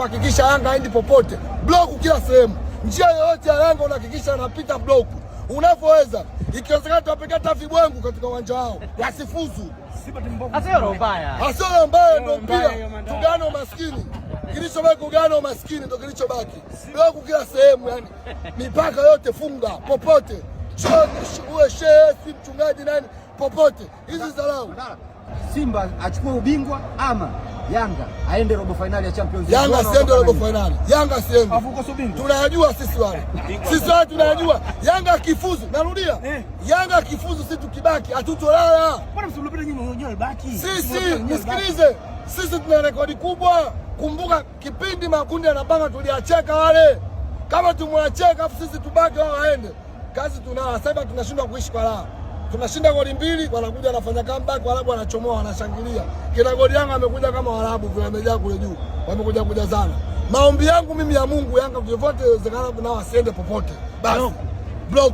unahakikisha Yanga haendi popote. Block kila sehemu. Njia yoyote ya Yanga unahakikisha anapita block. Unapoweza. Ikiwezekana tuwapiga hata vibwengu katika uwanja wao. Wasifuzu. Asio mbaya. Asio mbaya ndio mpira. Tugane umaskini. Kilichobaki kugana umaskini ndio kilichobaki. Block kila sehemu yani. Mipaka yote funga popote. Uwe shehe, si mchungaji nani popote. Hizi dharau. Simba achukue ubingwa ama Yanga aende robo finali ya Champions League. Yanga siende robo finali. Yanga siende. Tunajua sisi wale. Sisi wale tunajua. Yanga akifuzu, narudia. Yanga akifuzu sisi tukibaki hatutolala. Mbona msulupita nyinyi mwenyewe baki? Sisi nisikilize. Sisi tuna rekodi kubwa. Kumbuka kipindi makundi yanapanga tuliacheka wale. Kama tumwacheka afu sisi tubaki wao waende. Kazi tunao. Sasa tunashindwa kuishi kwa raha. Tunashinda goli mbili, wanakuja wanafanya comeback, Waarabu wanachomoa, wanashangilia. Kila goli Yanga amekuja kama Waarabu vile wamejaa kule juu. Wamekuja kujazana. Maombi yangu mimi ya Mungu, Yanga vyovyote inawezekana nao asiende popote. Basi. Block.